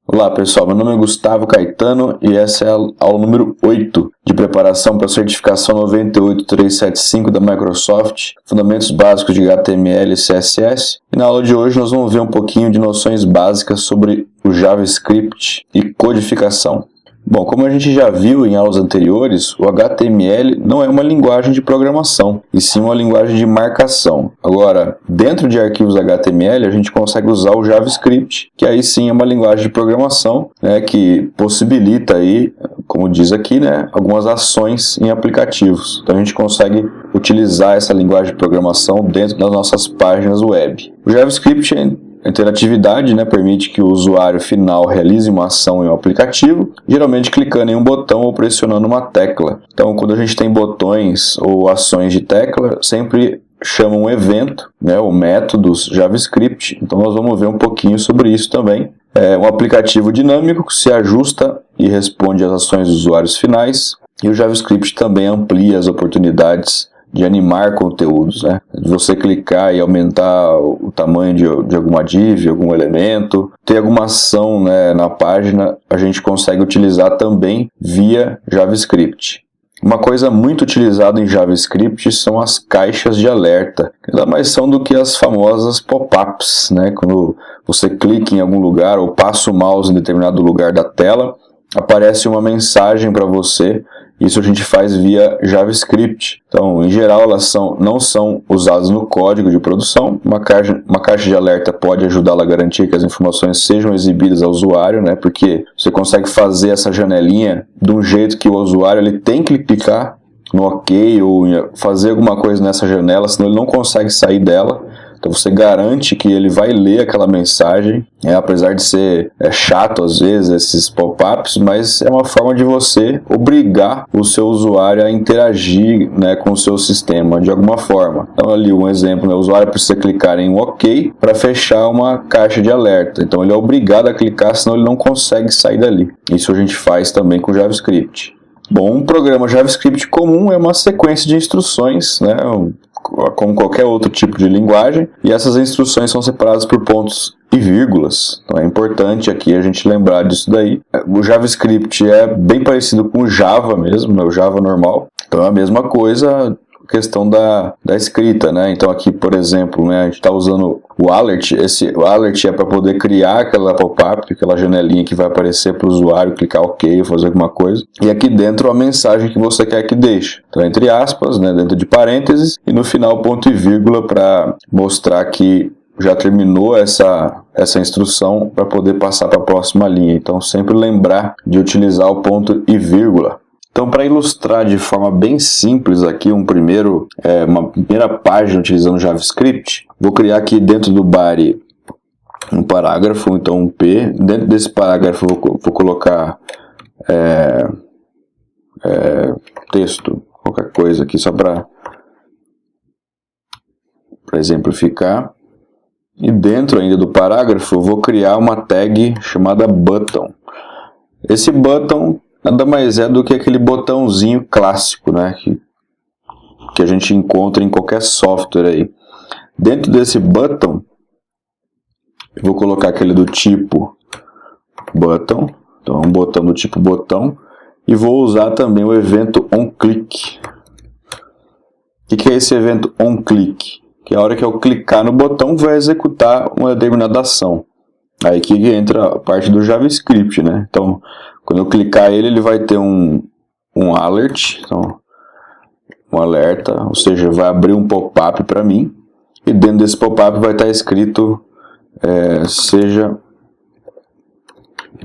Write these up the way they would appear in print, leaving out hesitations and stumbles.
Olá pessoal, meu nome é Gustavo Caetano e essa é a aula número 8 de preparação para a certificação 98375 da Microsoft, Fundamentos Básicos de HTML e CSS. E na aula de hoje nós vamos ver um pouquinho de noções básicas sobre o JavaScript e codificação. Bom, como a gente já viu em aulas anteriores, o HTML não é uma linguagem de programação, e sim uma linguagem de marcação. Agora, dentro de arquivos HTML, a gente consegue usar o JavaScript, que aí sim é uma linguagem de programação, que possibilita aí, como diz aqui, algumas ações em aplicativos. Então a gente consegue utilizar essa linguagem de programação dentro das nossas páginas web. O JavaScript a interatividade permite que o usuário final realize uma ação em um aplicativo, geralmente clicando em um botão ou pressionando uma tecla. Então, quando a gente tem botões ou ações de tecla, sempre chama um evento, ou métodos JavaScript. Então, nós vamos ver um pouquinho sobre isso também. É um aplicativo dinâmico que se ajusta e responde às ações dos usuários finais. E o JavaScript também amplia as oportunidades de animar conteúdos, de você clicar e aumentar o tamanho de alguma div, algum elemento, ter alguma ação na página, a gente consegue utilizar também via JavaScript. Uma coisa muito utilizada em JavaScript são as caixas de alerta, que nada mais são do que as famosas pop-ups, Quando você clica em algum lugar ou passa o mouse em determinado lugar da tela, aparece uma mensagem para você. Isso a gente faz via JavaScript. Então, em geral, elas não são usadas no código de produção. Uma caixa de alerta pode ajudá-la a garantir que as informações sejam exibidas ao usuário, porque você consegue fazer essa janelinha de um jeito que o usuário ele tem que clicar no OK ou fazer alguma coisa nessa janela, senão ele não consegue sair dela. Então você garante que ele vai ler aquela mensagem, apesar de ser chato às vezes esses pop-ups, mas é uma forma de você obrigar o seu usuário a interagir com o seu sistema de alguma forma. Então ali um exemplo, o usuário precisa clicar em um OK para fechar uma caixa de alerta. Então ele é obrigado a clicar, senão ele não consegue sair dali. Isso a gente faz também com JavaScript. Bom, um programa JavaScript comum é uma sequência de instruções, como qualquer outro tipo de linguagem, e essas instruções são separadas por pontos e vírgulas. Então é importante aqui a gente lembrar disso daí. O JavaScript é bem parecido com o Java mesmo, o Java normal. Então é a mesma coisa, questão da escrita, Então aqui, por exemplo, a gente está usando o alert. O alert é para poder criar aquela pop-up, aquela janelinha que vai aparecer para o usuário clicar OK, fazer alguma coisa. E aqui dentro a mensagem que você quer que deixe. Então entre aspas, dentro de parênteses, e no final ponto e vírgula para mostrar que já terminou essa instrução para poder passar para a próxima linha. Então sempre lembrar de utilizar o ponto e vírgula. Então, para ilustrar de forma bem simples aqui uma primeira página utilizando JavaScript, vou criar aqui dentro do body um parágrafo, então um P. Dentro desse parágrafo vou colocar texto, qualquer coisa aqui só para exemplificar. E dentro ainda do parágrafo vou criar uma tag chamada button. Esse button nada mais é do que aquele botãozinho clássico, que a gente encontra em qualquer software aí. Dentro desse button, eu vou colocar aquele do tipo button, então um botão do tipo botão, e vou usar também o evento onClick. O que é esse evento onClick? Que a hora que eu clicar no botão vai executar uma determinada ação. Aí que entra a parte do JavaScript, Então, quando eu clicar ele vai ter um alert, então, um alerta, ou seja, vai abrir um pop-up para mim, e dentro desse pop-up vai estar escrito seja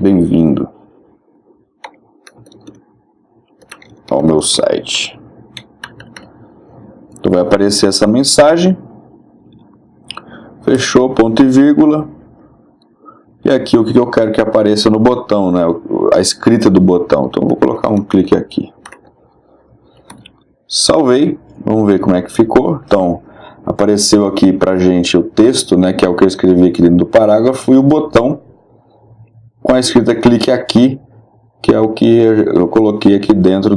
bem-vindo ao meu site. Então vai aparecer essa mensagem, fechou, ponto e vírgula. E aqui o que eu quero que apareça no botão, a escrita do botão. Então vou colocar um clique aqui. Salvei, vamos ver como é que ficou. Então apareceu aqui pra gente o texto, que é o que eu escrevi aqui dentro do parágrafo, e o botão com a escrita clique aqui, que é o que eu coloquei aqui dentro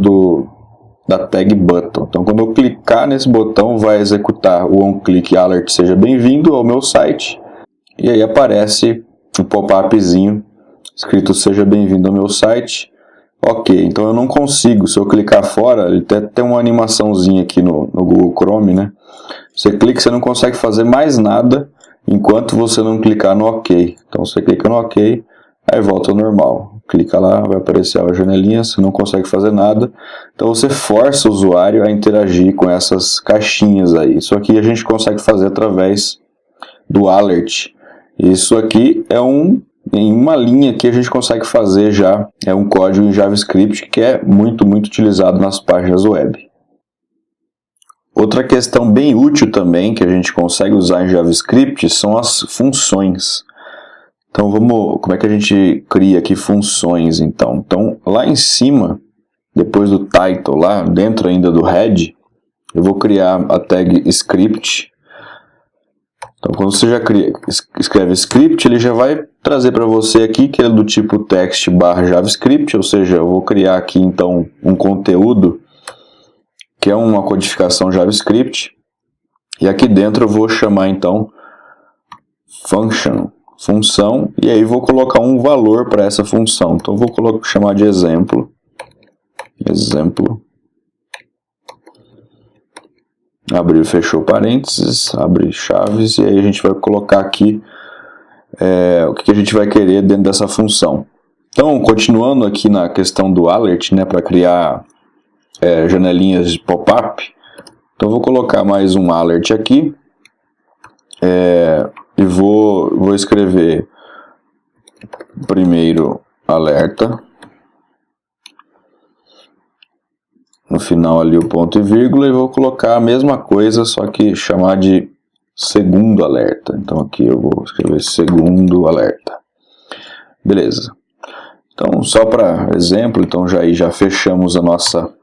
da tag button. Então quando eu clicar nesse botão vai executar o onClick alert seja bem-vindo ao meu site, e aí aparece o pop-upzinho escrito seja bem-vindo ao meu site. Ok, então eu não consigo, se eu clicar fora, ele até tem uma animaçãozinha aqui no Google Chrome, né? Você clica e você não consegue fazer mais nada enquanto você não clicar no OK. Então você clica no OK, aí volta ao normal. Clica lá, vai aparecer a janelinha, você não consegue fazer nada. Então você força o usuário a interagir com essas caixinhas aí. Isso aqui a gente consegue fazer através do alert. Isso aqui é em uma linha que a gente consegue fazer já, é um código em JavaScript que é muito utilizado nas páginas web. Outra questão bem útil também que a gente consegue usar em JavaScript são as funções. Então como é que a gente cria aqui funções então? Então lá em cima, depois do title, lá dentro ainda do head, eu vou criar a tag script. Então quando você já escreve script, ele já vai trazer para você aqui que é do tipo text / JavaScript, ou seja, eu vou criar aqui então um conteúdo que é uma codificação JavaScript, e aqui dentro eu vou chamar então função, e aí vou colocar um valor para essa função. Então eu vou chamar de exemplo, abriu e fechou parênteses, abre chaves, e aí a gente vai colocar aqui o que a gente vai querer dentro dessa função. Então, continuando aqui na questão do alert, né, para criar janelinhas de pop-up, então eu vou colocar mais um alert aqui, e vou escrever primeiro alerta, no final ali o ponto e vírgula, e vou colocar a mesma coisa, só que chamar de segundo alerta. Então aqui eu vou escrever segundo alerta. Beleza. Então só para exemplo, então já fechamos a nossa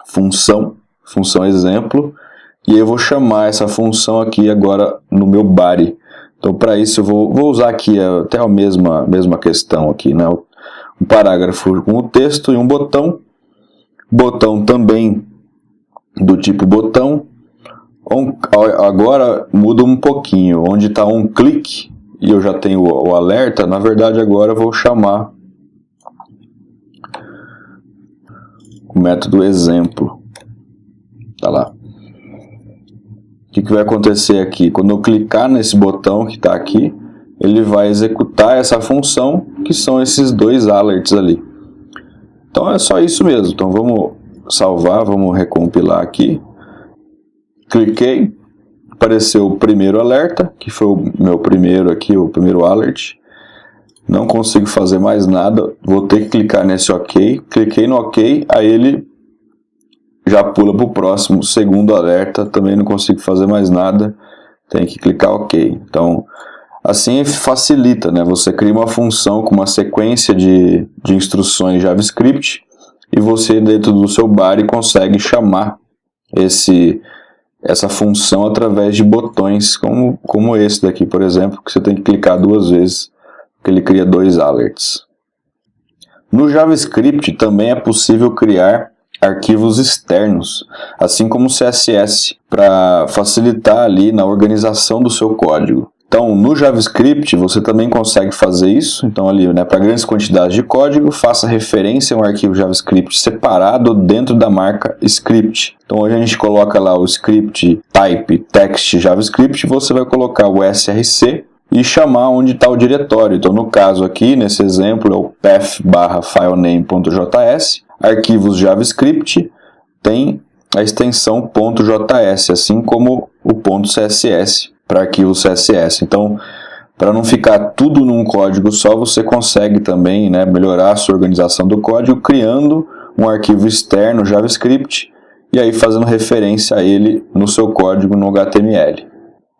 função exemplo, e eu vou chamar essa função aqui agora no meu body. Então para isso eu vou usar aqui até a mesma questão aqui, né? Um parágrafo com o texto e um botão também do tipo botão. Agora muda um pouquinho, onde está um clique e eu já tenho o alerta, na verdade agora eu vou chamar o método exemplo. Tá lá. O que vai acontecer aqui? Quando eu clicar nesse botão que está aqui, ele vai executar essa função, que são esses dois alerts ali. Então é só isso mesmo. Então vamos salvar, vamos recompilar aqui. Cliquei, apareceu o primeiro alerta, que foi o meu primeiro aqui, o primeiro alert. Não consigo fazer mais nada, vou ter que clicar nesse OK. Cliquei no OK, aí ele já pula para o próximo, segundo alerta, também não consigo fazer mais nada, tem que clicar OK. Então, assim facilita, né? Você cria uma função com uma sequência de instruções JavaScript e você dentro do seu body consegue chamar essa função através de botões, como esse daqui, por exemplo, que você tem que clicar 2 vezes, porque ele cria 2 alerts. No JavaScript também é possível criar arquivos externos, assim como o CSS, para facilitar ali na organização do seu código. Então, no JavaScript, você também consegue fazer isso. Então, ali, né, para grandes quantidades de código, faça referência a um arquivo JavaScript separado dentro da marca script. Então, hoje a gente coloca lá o script type text JavaScript, você vai colocar o src e chamar onde está o diretório. Então, no caso aqui, nesse exemplo, é o path/filename.js, arquivos JavaScript, tem a extensão .js, assim como o .css para arquivo CSS. Então, para não ficar tudo num código só, você consegue também, né, melhorar a sua organização do código criando um arquivo externo JavaScript e aí fazendo referência a ele no seu código no HTML.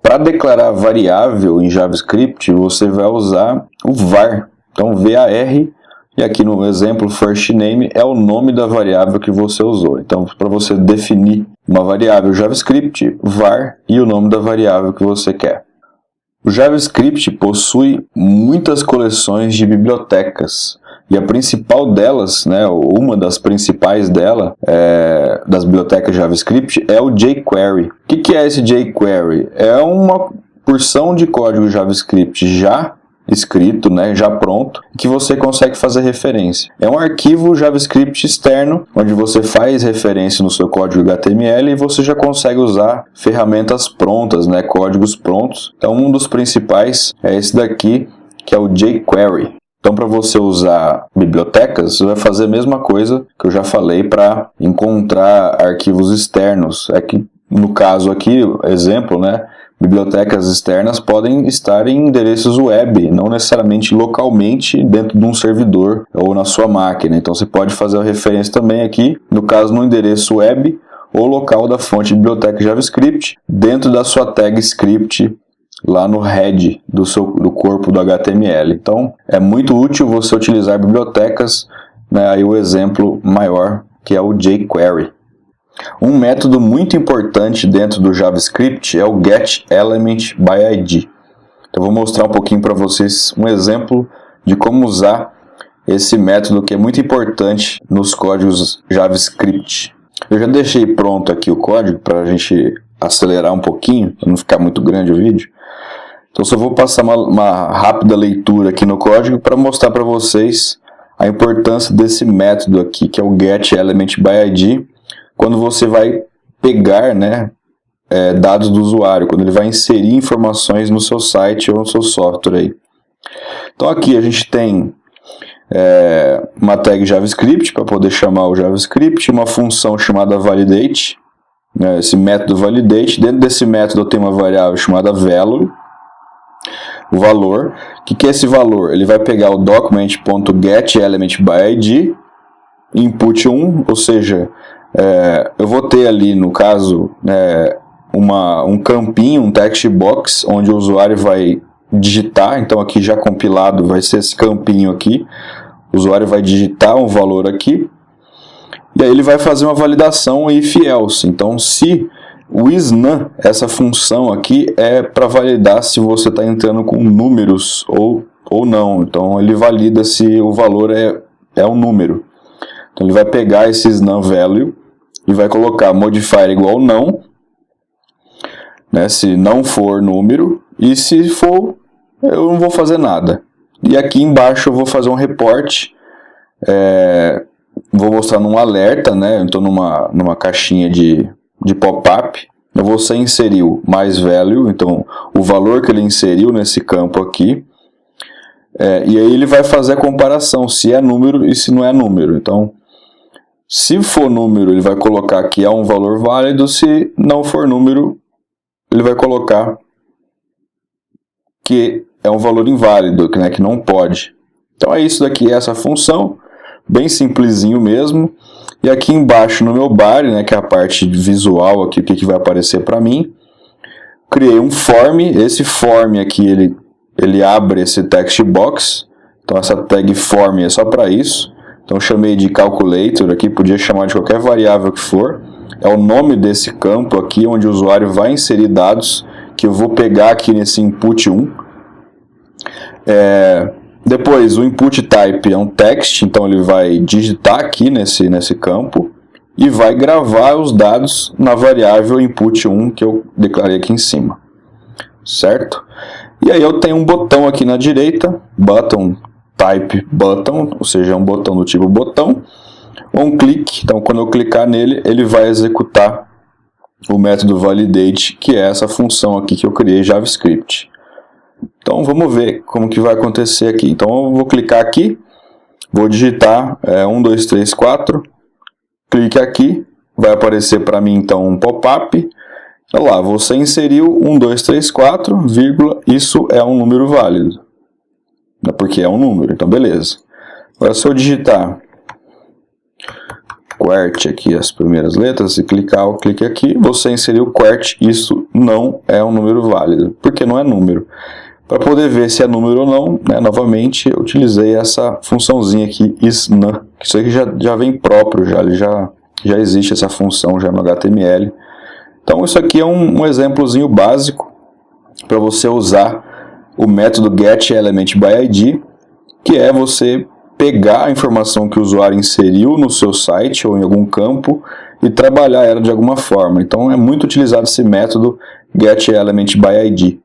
Para declarar variável em JavaScript, você vai usar o var. Então, var, e aqui no exemplo firstName é o nome da variável que você usou. Então, para você definir uma variável JavaScript, var e o nome da variável que você quer. O JavaScript possui muitas coleções de bibliotecas. E a principal delas, né, uma das principais dela, das bibliotecas JavaScript, é o jQuery. O que é esse jQuery? É uma porção de código JavaScript já escrito, né, já pronto, que você consegue fazer referência. É um arquivo JavaScript externo, onde você faz referência no seu código HTML e você já consegue usar ferramentas prontas, né, códigos prontos. Então um dos principais é esse daqui, que é o jQuery. Então, para você usar bibliotecas, você vai fazer a mesma coisa que eu já falei para encontrar arquivos externos. É que, no caso aqui, exemplo, né, bibliotecas externas podem estar em endereços web, não necessariamente localmente dentro de um servidor ou na sua máquina. Então, você pode fazer a referência também aqui, no caso, no endereço web ou local da fonte de biblioteca JavaScript, dentro da sua tag script, lá no head do corpo do HTML. Então, é muito útil você utilizar bibliotecas, né, aí o exemplo maior, que é o jQuery. Um método muito importante dentro do JavaScript é o getElementById. Então, vou mostrar um pouquinho para vocês um exemplo de como usar esse método que é muito importante nos códigos JavaScript. Eu já deixei pronto aqui o código para a gente acelerar um pouquinho, para não ficar muito grande o vídeo. Então, só vou passar uma rápida leitura aqui no código para mostrar para vocês a importância desse método aqui, que é o getElementById, quando você vai pegar, né, dados do usuário, quando ele vai inserir informações no seu site ou no seu software aí. Então, aqui a gente tem uma tag JavaScript para poder chamar o JavaScript, uma função chamada validate, né, esse método validate. Dentro desse método eu tenho uma variável chamada value, o valor. O que é esse valor? Ele vai pegar o document.getElementById, input 1, ou seja, eu vou ter ali, no caso, um campinho, um text box, onde o usuário vai digitar. Então aqui já compilado vai ser esse campinho aqui, o usuário vai digitar um valor aqui, e aí ele vai fazer uma validação if else. Então, se o isNum, essa função aqui, é para validar se você está entrando com números ou não. Então, ele valida se o valor é um número. Então, ele vai pegar esse isNum value e vai colocar modifier igual não, né, se não for número, e se for, eu não vou fazer nada. E aqui embaixo eu vou fazer um report, vou mostrar num alerta, né, então numa caixinha de pop-up, você inseriu mais value, então o valor que ele inseriu nesse campo aqui, e aí ele vai fazer a comparação se é número e se não é número. Então, se for número, ele vai colocar que é um valor válido, se não for número, ele vai colocar que é um valor inválido, né, que não pode. Então é isso daqui, essa função, bem simplesinho mesmo. E aqui embaixo no meu body, né, que é a parte visual aqui, o que vai aparecer para mim, criei um form. Esse form aqui, ele abre esse text box. Então essa tag form é só para isso. Então chamei de calculator aqui, podia chamar de qualquer variável que for. É o nome desse campo aqui, onde o usuário vai inserir dados, que eu vou pegar aqui nesse input 1. Depois, o input type é um text, então ele vai digitar aqui nesse campo e vai gravar os dados na variável input 1 que eu declarei aqui em cima, certo? E aí eu tenho um botão aqui na direita, button type button, ou seja, um botão do tipo botão, um clique. Então quando eu clicar nele, ele vai executar o método validate, que é essa função aqui que eu criei JavaScript. Então vamos ver como que vai acontecer aqui. Então eu vou clicar aqui, vou digitar 1, 2, 3, 4, clique aqui, vai aparecer para mim então um pop-up. Olha lá, você inseriu 1, 2, 3, 4, vírgula, isso é um número válido, porque é um número, então beleza. Agora se eu digitar QWERTY aqui, as primeiras letras, e clicar o clique aqui, você inseriu QWERTY, isso não é um número válido, porque não é número. Para poder ver se é número ou não, né, novamente eu utilizei essa funçãozinha aqui, isNum, que isso aqui já vem próprio, já existe essa função já no HTML. Então isso aqui é um exemplozinho básico para você usar o método getElementById, que é você pegar a informação que o usuário inseriu no seu site ou em algum campo e trabalhar ela de alguma forma. Então é muito utilizado esse método getElementById.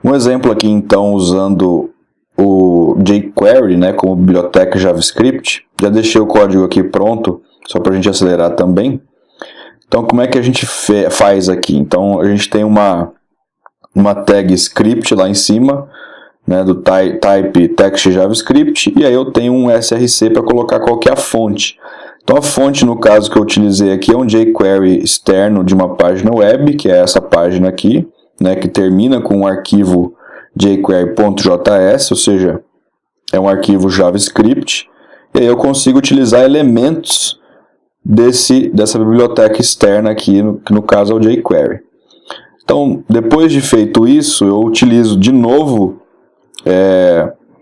Um exemplo aqui, então, usando o jQuery, né, como biblioteca JavaScript. Já deixei o código aqui pronto, só para a gente acelerar também. Então, como é que a gente faz aqui? Então, a gente tem uma tag script lá em cima, né, do type text JavaScript, e aí eu tenho um src para colocar qual que é a fonte. Então, a fonte, no caso que eu utilizei aqui, é um jQuery externo de uma página web, que é essa página aqui, né, que termina com o arquivo jQuery.js, ou seja, é um arquivo JavaScript, e aí eu consigo utilizar elementos dessa biblioteca externa aqui, que no caso é o jQuery. Então, depois de feito isso, eu utilizo de novo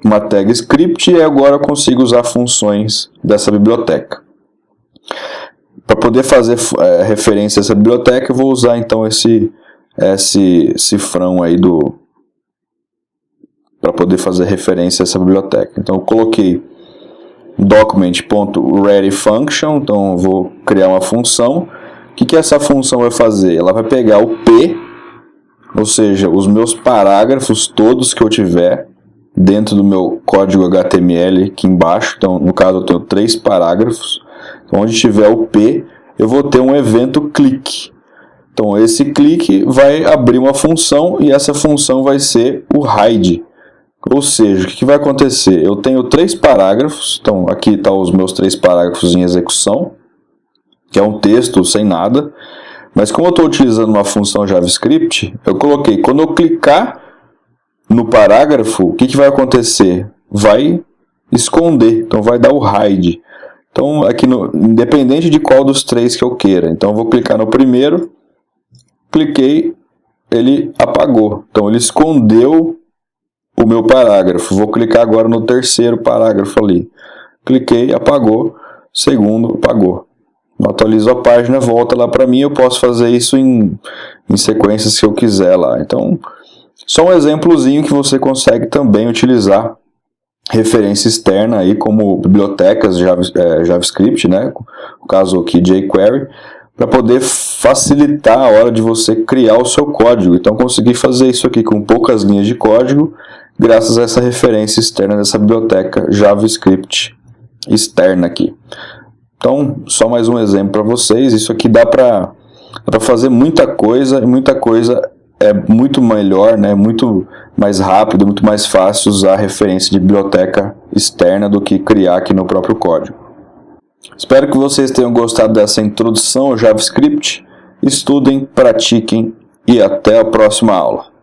uma tag script e agora eu consigo usar funções dessa biblioteca. Para poder fazer referência a essa biblioteca, eu vou usar então esse cifrão aí para poder fazer referência a essa biblioteca. Então eu coloquei document.readyFunction, então eu vou criar uma função. O que essa função vai fazer? Ela vai pegar o P, ou seja, os meus parágrafos todos que eu tiver dentro do meu código HTML aqui embaixo. Então, no caso, eu tenho 3 parágrafos. Então, onde tiver o P, eu vou ter um evento click. Então, esse click vai abrir uma função e essa função vai ser o hide. Ou seja, o que vai acontecer? Eu tenho 3 parágrafos. Então, aqui estão os meus 3 parágrafos em execução, que é um texto sem nada. Mas como eu estou utilizando uma função JavaScript, eu coloquei, quando eu clicar no parágrafo, o que vai acontecer? Vai esconder, então vai dar o hide. Então, aqui independente de qual dos 3 que eu queira. Então, eu vou clicar no primeiro, cliquei, ele apagou. Então, ele escondeu o meu parágrafo. Vou clicar agora no terceiro parágrafo ali. Cliquei, apagou. Segundo, apagou. Atualizo a página, volta lá para mim. Eu posso fazer isso em sequências que eu quiser lá. Então, só um exemplozinho que você consegue também utilizar referência externa aí como bibliotecas JavaScript, né? No caso aqui jQuery, para poder facilitar a hora de você criar o seu código. Então, conseguir fazer isso aqui com poucas linhas de código, graças a essa referência externa dessa biblioteca JavaScript externa aqui. Então, só mais um exemplo para vocês. Isso aqui dá para fazer muita coisa, e muita coisa é muito melhor, né? Muito mais rápido, muito mais fácil usar a referência de biblioteca externa do que criar aqui no próprio código. Espero que vocês tenham gostado dessa introdução ao JavaScript. Estudem, pratiquem e até a próxima aula.